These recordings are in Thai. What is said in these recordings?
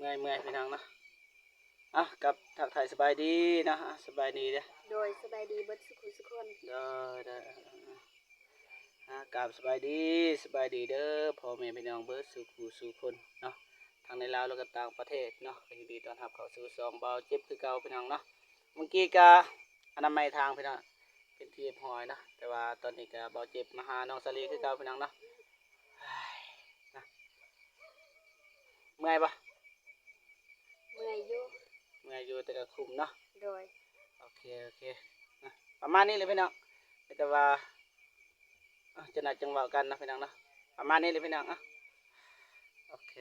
เมื่อยพี่น้องเนาะกับทักทายสบายดีนะสบายดีเด้อโดยสบายดีเบิดสุขคนเด้อกับสบายดีเด้อพ่อแม่พี่น้องเบิดสู่คนเนาะทางในลาวแล้วก็ต่างประเทศเนาะยินดีต้อนรับเข้าสู่ซองเบาเจ็บคือเก่าพี่น้องเนาะเมื่อกี้ก็อนามัยทางพี่น้องเป็นที่หอยนะแต่ว่าตอนนี้ก็เบาเจ็บมาหาน้องสลีคือเก่าพี่น้องเนาะนะเมื่อยปะเมื่อยอยู่แต่ก็คุ้มเนาะโดยโอเคนะประมาณนี้เลยพี่น้องแต่ว่าจะนัดจังหวะกันนะพี่น้องนะประมาณนี้เลยพี่น้องโอเค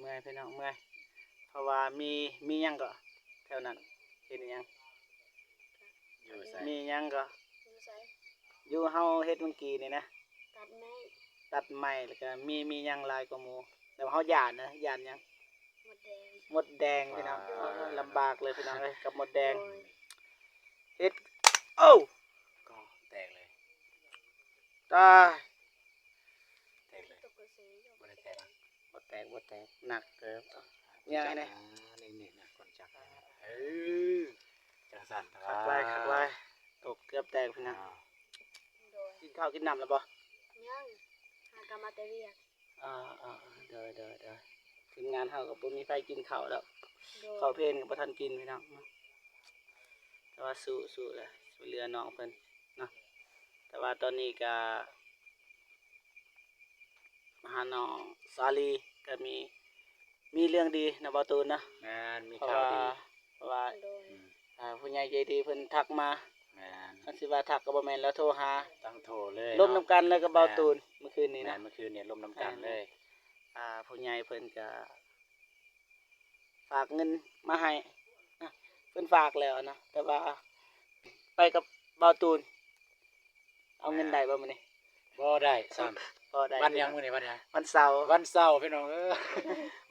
เมื่อยพี่น้องเมื่อยเพราะว่ามียังก็แถวนั้นเห็นยังมียังก็อยู่เฮาเฮ็ดเมื่อกี้นี่นะตัดไม้แล้วก็มียังลายกว่าหมูแต่ว่าเฮาหยาดยังหมดแดงพี่น้องลำบากเลยพี่น้องเลยกับหมดแดงเฮ็ดโอ้ก็แตกเลยตายแตกเลยบ่ได้แตกบ่แตกหนักเกินยังไงนี่นะก่อนจักจังสั่นขักไว้ตกเกือบแตกพี่น้องกินข้าวกินน้ำแล้วบ่ยังหากามาแต่เวียกเด้อทีมงานเฮาก็บ่มีไฟกินข้าวแล้วข้าวเพลนก็บ่ทันกินพี่น้องแต่ว่าสู้แหละช่วยเหลือน้องเพิ่นเนาะแต่ว่าตอนนี้ก็มาหาน้องสาลีก็มีเรื่องดีนะบ่ตูนนะแม่นมีข่าวดีเพราะว่าผู้ใหญ่ใจดีเพิ่นทักมาแม่นคันสิว่าทักก็บ่แม่นแล้วโทรหาตั้งโทรเลยร่วมนํกันเลยกับบ่ตูนเมื่อคืนนี้นะเมื่อคืนเนี่ยร่วมนํกันเลยผู้ใหญ่เพิ่นก็ฝากเงินมาให้นะเพิ่นฝากแล้วนะแต่ว่าไปกับบ่าวตูนเอาเงินได้บ่มื้อนี้บ่ได้ซ้ำบ่ได้วันยังมื้อนี้วันยังวันเสาร์พี่น้อง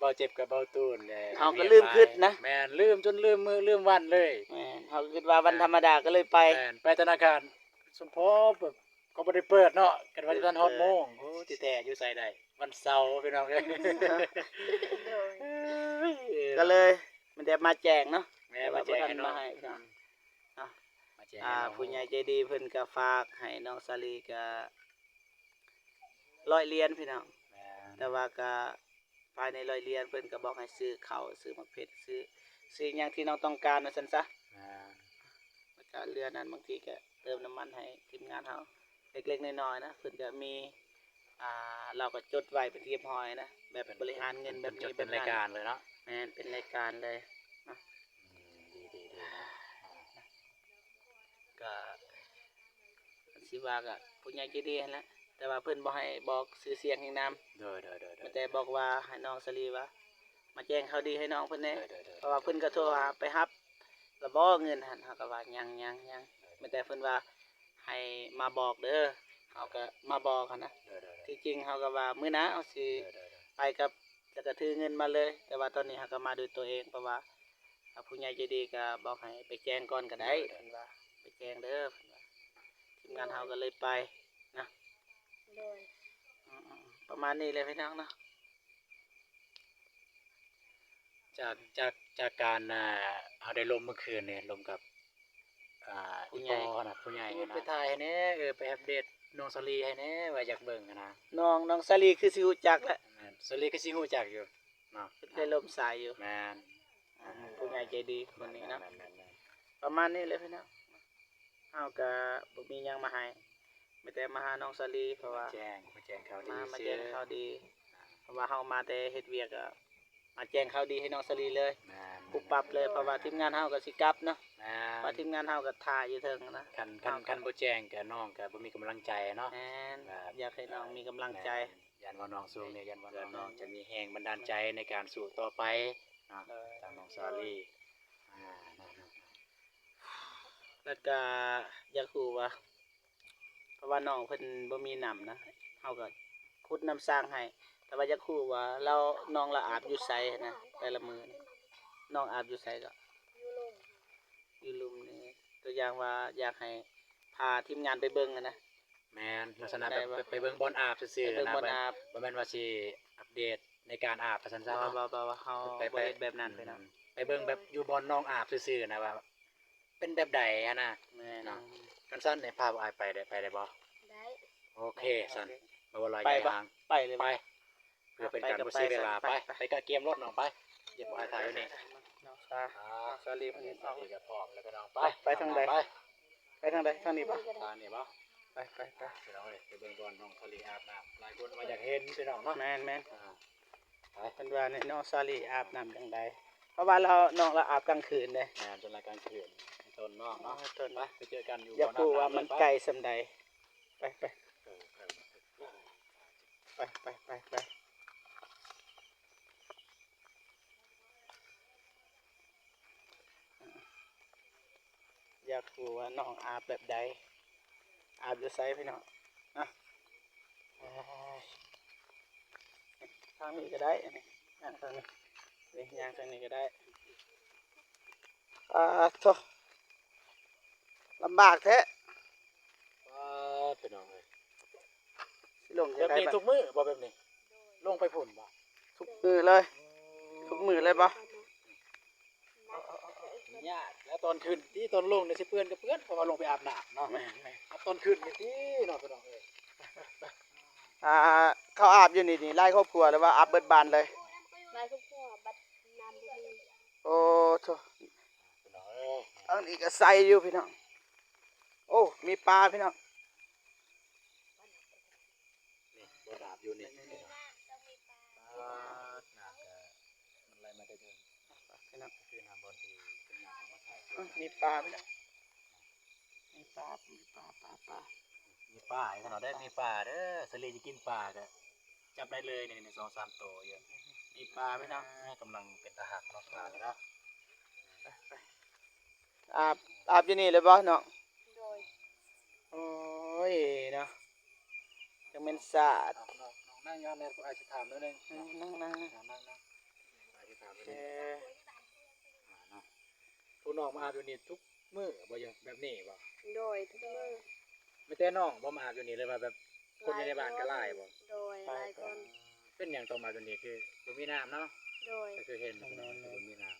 บ่เจ็บกับบ่ตูนเฮาก็ลืมคิดนะแม่นลืมจนลืมมื้อลืมวันเลยแม่นเฮาคิดว่าวันธรรมดาก็เลยไปแม่นไปธนาคารสมพแบบก็บ่ได้เปิดเนาะกันว่าจะฮอดโมงโอ้ติแท้อยู่ไสได้วันเสาร์พี่น้องเอ้ยก็เลยมันได้มาแจ้งเนาะแม่มาแจ้งให้น้องมาแจ้งผู้ใหญ่ใจดีเพิ่นก็ฝากให้น้องสาลีก็100เหรียญพี่น้องแต่ว่าก็ภายใน100เหรียญเพิ่นก็บอกให้ซื้อข้าวซื้อมะเพ็ดซื้อหยังที่น้องต้องการว่าซั่นซะแล้วก็เรือนั้นบางทีก็เติมน้ำมันให้ทีมงานเฮาเล็กๆน้อยๆนะเพิ่นก็มีเราก็จดไว้เป็นที่เรียบร้อยนะแบบบริหารเงินแบบนี้เป็นรายการเลยเนาะแม่นเป็นรายการเลยดีก็สิว่าก็ผู้ใหญ่ใจดีนั่นแหละแต่ว่าเพิ่นบ่ให้บอกชื่อเสียงแห่งนามแต่บอกว่าให้น้องสลีว่ามาแจ้งข่าวดีให้น้องเพิ่นแน่เพราะว่าเพิ่นก็โทรหาไปรับแล้วบ่เงินหั่นเฮาก็ว่ายังแต่เพิ่นว่าให้มาบอกเด้อเฮาก็มาบอกหั่นนะที่จริงเฮาก็ว่ามื้อหน้าเอาสิไปกับแล้วก็ถือเงินมาเลยแต่ว่าตอนนี้เฮาก็มาด้วยตัวเองเพราะว่าผู้ใหญ่ใจดีก็บอกให้ไปแจ้งก่อนก็ได้เพิ่นว่าไปแจ้งเด้อเพิ่นว่าทีมงานเฮาก็เลยไปนะประมาณนี้เลยพี่น้องเนาะจากการเฮาได้ลมเมื่อคืนเนี่ยลมกับผู้ใหญ่นะไปถ่ายให้แน่ไปอัปเดตน้องสลีให้แน่ว่าอยากเบิ่งนะน้องสลีคือสิฮู้จักแหละสลีก็สิฮู้จักอยู่เนาะได้ลมสายอยู่แม่นผู้ใหญ่ใจดีคนนี้นะประมาณนี้เลยพี่น้องเฮาก็บ่มีหยังมาให้มีแต่มาหาน้องสลีเพราะว่าแจ้งข่าวดีมาแจ้งข่าวดีเพราะว่าเฮามาแต่เฮ็ดเวียกมาแจ้งข่าวดีให้น้องสลีเลยปุ๊บปั๊บเลยเพราะว่าทีมงานเฮาก็สิกลับเนาะเพราะทีมงานเฮาก็ถ่ายอยู่เทิงนะคันบ่แจ้งก็น้องก็บ่มีกำลังใจเนาะอยากให้น้องมีกำลังใจยันว่าน้องสู้เนี่ยยันว่าน้องจะมีแรงบันดาลใจในการสู้ต่อไปเนาะทางน้องสาลีแล้วก็อยากฮู้ว่าเพราะว่าน้องเพิ่นบ่มีน้ำนะเฮาก็ขุดน้ำสร้างให้แต่ว่าอยากฮู้ว่าน้องละอาบอยู่ไสนะแต่ละมื้อน้องอาบอยู่ไสก็อยู่ลุมนี่ตัวอย่างว่าอยากให้พาทีมงานไปเบิ่งนะแม่นลักษณะแบบไปเบิ่งบอลอาบซื่อๆนะบ่แม่นว่าสิ เดตในการอาบประสัน บ่ ๆเนาะ บ่เฮาบ่เฮ็ดแบบนั้นพี่น้อง ไปเบิ่งแบบอยู่บอนน้องอาบซื่อๆนะว่าเป็นแบบใดอะนะ แม่น เนาะกันสั้นเนี่ยพาบ่อายไปได้บ่ ได้ โอเคสั้นบ่ว่าลอย ไป ใหญ่ บ่ ทาง ไปเลย ไป บ่ เพื่อเป็นการ ไปก็ บ่เสียเวลา ไป ไปกับเกมรถน้องไปเดี๋ยวบ่อายถ่ายอยู่นี่ น้องซาซาลีเพิ่นออก ไปกับพร้อมแล้วก็น้องไป ไปทางใด ไป ไปทางใดทางนี้บ่ ทางนี้บ่ ไป พี่น้องเอ้ยไปเบิ่งก่อนน้องทะเลอาบน้ำหลายคนว่าอยากเห็นพี่น้องเนาะ แม่น อ่า เพิ่นว่าเนี่ยน้องซาลีอาบน้ำจังใดเพราะว่าน้องเราอาบกลางคืนเด้ งานจนรายการคืนต้นน้องเนาะ ต้น ไปเจอกันอยู่ อยากรู้ว่ามันไกลส่ำใดไป ไป อยากรู้ว่าน้องอาบแบบใดอาบอยู่ไสพี่น้องนะทางนี้ก็ได้อันนี้ย่างทางนี้นี่ย่างทางนี้ก็ได้โธ่ลำบากแท้ พี่น้องเอ้ย สิลง แบ จะ บ ได้ นี้ บัด ทุกมื้อบ่แบบนี้ลงไปพุ่นบ่ ทุกมือเลยทุกมือเลยบ่ ยากแล้วตอนขึ้นที่ตอนลงเนี่ยสิเปื้อนก็เปื้อนเพราะว่าลงไปอาบน้ำเนาะ แม่น ตอนขึ้นนี่ที่เนาะพี่น้องเอ้ย เขาอาบอยู่นี่ไล่ครอบครัวหรือว่าอาบเบิดบานเลย นายคุณพ่อบัดน้ำบ่มี โอ้โธ่ พี่น้องเอ้ย อันนี้ก็ใส่อยู่พี่น้องโอ้มีปลาพี่น้อง นี่บ่อาบอยู่นี่พี่น้องน้ำก็มันไหลมาได้เดิน พี่น้อง คือน้ำบนที่เป็นน้ำธรรมชาติ มีปลาพี่น้องมีปลา มีป่าขนาดได้มีป่าเด้อสลีจะกินป่าก็จับได้เลยใน2-3ตัวเยอะ มีปลาพี่น้อง กำลังเป็นทหารเนาะป่าเนาะ อาบอยู่นี่เลยบ่น้อง โดย โอ้ยเนาะจังเป็นสะอาด น้องนั่งย้อนแม่กูอาจจะถามนิดนึง นั่ง อาจจะถามนิด เอ นึง อ เนาะผู้น้องมาอาบอยู่นี่ทุกมื้อบ่ยังแบบนี้บ่ โดยทุกมื้อ ไม่แต่น้องบ่มาอาบอยู่นี่เลยว่าแบบคนอยู่ในบ้านก็หลายบ่ โดยหลายคน เป็นหยังต้องมาอยู่นี่คือบ่มีน้ำเนาะ โดย ก็คือเห็นบ่มีน้ำเนาะต้องมาอาบ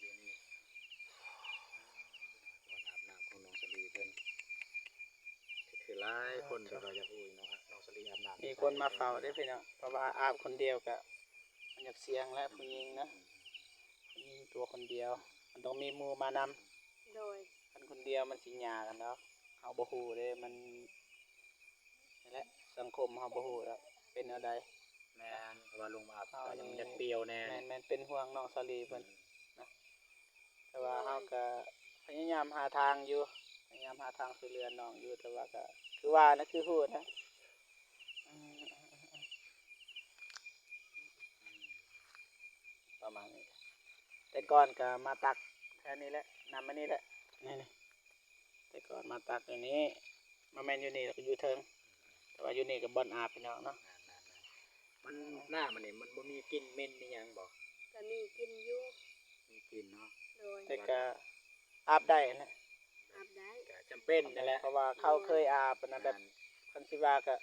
อยู่นี่อาบน้ำของน้องสลีเพิ่นคือหลายคนก็อยากรู้เนาะน้องสลีอาบน้ำ มีคนมาเฝ้าได้อพี่น้องเพราะว่าอาบคนเดียวก็มันอยากเสียงและผู้หญิงนะผู้หญิงตัวคนเดียว มันต้องมีหมู่มานำ โดย คันคนเดียวมันสิยากกันเนาะเฮาบ่ฮู้เด้มันนี่แหละสังคมเฮาบ่ฮู้แล้วเป็นแนวใด แม่นเพราะว่าลงมาอาบก็ยังอยากเปรียวแน่ แม่นเป็นห่วงน้องสาลีเพิ่นแต่ว่าเฮาก็พยายามหาทางอยู่พยายามหาทางช่วยเหลือน้องอยู่แต่ว่าก็คือว่านะคือฮู้นะอืมประมาณนี้แต่ก่อนก็มาตักแค่นี้แหละนำมานี่แหละนี่แต่ก่อนมาตักอย่างนี้มาแม่นอยู่นี่แล้วก็อยู่เทิงแต่ว่าอยู่นี่ก็บ่อนอาบพี่น้องเนาะ มันหน้ามันนี่มันบ่มีกลิ่นเหม็นมีหยังบ่ ก็มีกินอยู่ มีกลิ่นเนาะ โดย แต่ก็อาบได้นะ อาบได้ ก็จำเป็นนั่นแหละ เพราะว่าเขาเคยอาบนะแบบคันสิว่าก็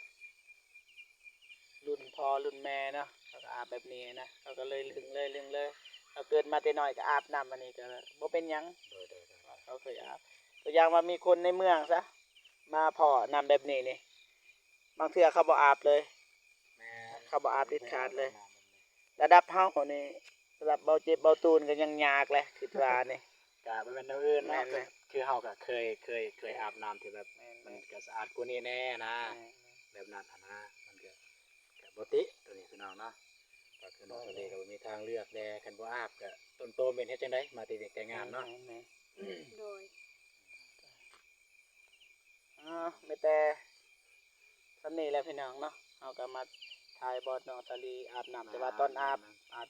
รุ่นพ่อรุ่นแม่เนาะเขาก็อาบแบบนี้นะเขาก็เลยลึงเลยเขาเกิดมาแต่น้อยก็อาบน้ำอันนี้ก็บ่เป็นหยัง โดย เขาเคยอาบตัวอย่างว่ามีคนในเมืองซะมาพ่อน้ำแบบนี้นี่บางเทื่อเขาบ่อาบเลย แม่ เขาบ่อาบเด็ดขาดเลย ระดับเฮานี่ระดับเบาเจ็บเบาตูนก็ยังยากเลยคิดว่านี่ ก็บ่แม่นแนวอื่นเนาะ แม่นเลย คือเฮาก็เคยอาบน้ำที่แบบมันก็สะอาดกว่านี้แน่นะแบบนั้นอะนะมันก็บ่ติตัวนี้พี่น้องเนาะก็คือน้องทะเลก็บ่มีทางเลือกแลคันบ่อาบก็ต้นโตเป็นเฮ็ดจังได๋มาแต่เด็กแต่งานเนาะ โดย ไม่แต่สำนี้แหล้วพี่น้องเนาะเฮาก็มาถ่ายบอดน้องสาลีอาบน้ำแต่ว่าตอนอาบ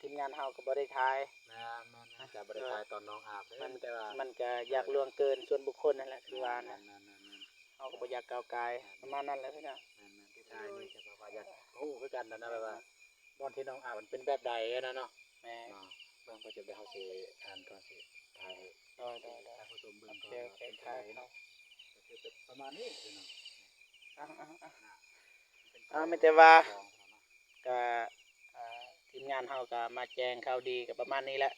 ทีมงานเฮาก็บ่ได้ถ่าย แม่นจะบ่ได้ทายตอนน้องอาบเด้อ มัน แต่ว่า มันก็อยากล่วงเกินส่วนบุคคลนั่นแหละคือว่านะเฮาก็บ่อยากก้าวไกลประมาณนั้นแหละพี่น้อง ที่ทายนี่ก็แบบว่าอยากฮู้คือกันนะแบบว่าบอนที่น้องอาบมันเป็นแบบใดนะเนาะ แม่ เบิ่งก็จะไปเฮาสิอ่านก่อนสิทาย ได้ ท่านผู้ชมเบิ่ง โอ ก่อน เค เป็น ถ่า ทาย ยเนาะก็คือเป็นประมาณนี้พี่น้อง ไม่แต่ว่าก็ านเฮาก็มาแจ้งข่าวดีก็ประมาณนี้แหละ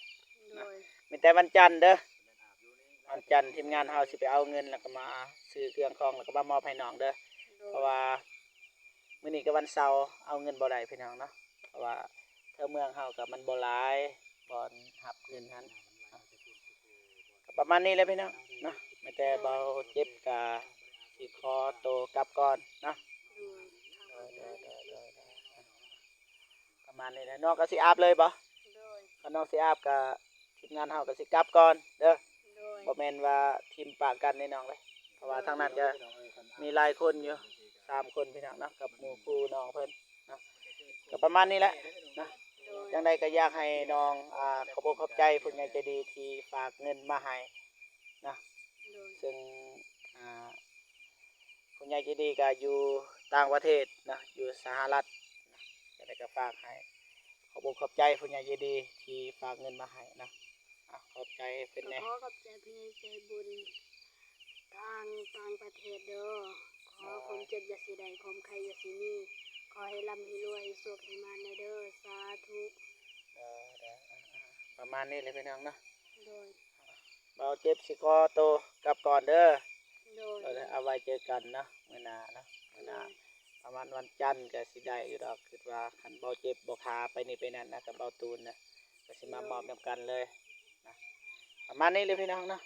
โดย มีแต่วันจันทร์เด้อวันจันทร์ทีมงานเฮาสิไปเอาเงินแล้วก็มาซื้อเครื่องของแล้วก็มามอบให้น้องเด้อ โด เพ ย ราะว่ามื้อนี้ก็วันเสาร์เอาเงินบ่ได้พี่น้องเนาะเพราะว่าเท่าเมืองเฮาก็มันบ่หลายบ่อนรับเงินหันก็ประมาณนี้แหละพี่น้องเนาะมีแต่เบาเจ็บก็สิขอตัวกลับก่อนเนาะ ประมาณนี้แหละน้องก็สิอาบเลยบ่ โดย ถ้าน้องสิอาบก็ทีมงานเฮาก็สิกลับก่อนเด้อ โดย บ่แม่นว่าทีมปากกันแน่น้องเลยเพราะว่าทางนั้นก็มีหลายคนอยู่3คนพี่น้องเนาะกับหมู่คู่น้องเพิ่นเนาะก็ประมาณนี้แหละนะ โดย จังใดก็อยากให้น้องขอบอกขอบใจผู้ใหญ่ใจดีที่ฝากเงินมาให้นะ โดย ซึ่งผู้ใหญ่ใจดีก็อยู่ต่างประเทศนะอยู่สหรัฐนะจังใดก็ฝากให้ขอบอกขอบใจผู้ใหญ่ใจดีที่ฝากเงินมาให้นะขอบใจเป็น ก็ แน่ ขอกับใจพี่ใจบุญทางต่างประเทศเด้อขอความเจ็บอย่าสิได้ความใครอย่าสิมีขอให้ร่ำให้รวยให้สุขให้มานเด้อสาธุ ประมาณนี้เลยพี่น้องเนาะ โดย เบาเจ็บสิคอโตกลับก่อนเด้อ โดย เราเอาไว้เจอกันเนาะมื้อหน้าเนาะมื้อหน้าประมาณวันจันทร์ก็สิได้อยู่ดอกคิดว่าคันเบาเจ็บบ่พาไปนี่ไปนั่นนะกับเบาตูนนะก็สิมามอบนำกันเลยนะประมาณนี้เลยพี่น้องเนาะ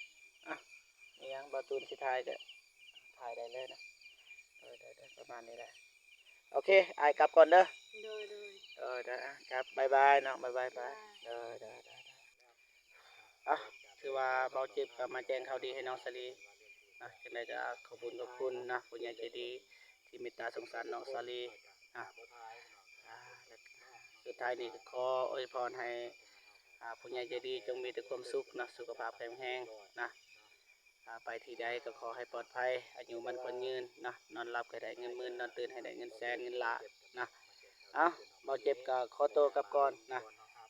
นี่ยังเบาตูนสิถ่ายเด้อถ่ายได้เลยนะได้ประมาณนี้แหละโอเคอายกลับก่อนเด้อ โดย โดย ได้ครับบ๊ายบายเนาะบ๊ายบายไปได้ถือว่าเบาเจ็บก็มาแจ้งข่าวดีให้น้องสลีจังไดก็ขอบคุณนะผู้ใหญ่ใจดีที่เมตตาสงสารน้องสลีสุดท้ายนี้ก็ขออวยพรให้ผู้ใหญ่ใจดีจงมีแต่ความสุขนะสุขภาพแข็งแรงนะไปที่ใดก็ขอให้ปลอดภัยอายุมันคนยืนนะนอนหลับก็ได้เงินหมื่นนอนตื่นให้ได้เงินแสนเงินล้านนะเบาเจ็บก็ขอตัวกลับก่อนนะ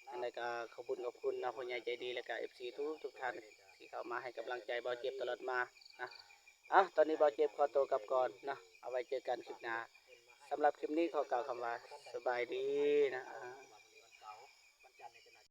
จังไดก็ขอบคุณนะผู้ใหญ่ใจดีและก็ FC ทุกท่านที่เข้ามาให้กำลังใจเบาเจ็บตลอดมานะตอนนี้เบาเจ็บขอตัวกลับก่อนนะเอาไว้เจอกันคลิปหน้าสำหรับคลิปนี้ขอกล่าวคำว่าสบายดีนะ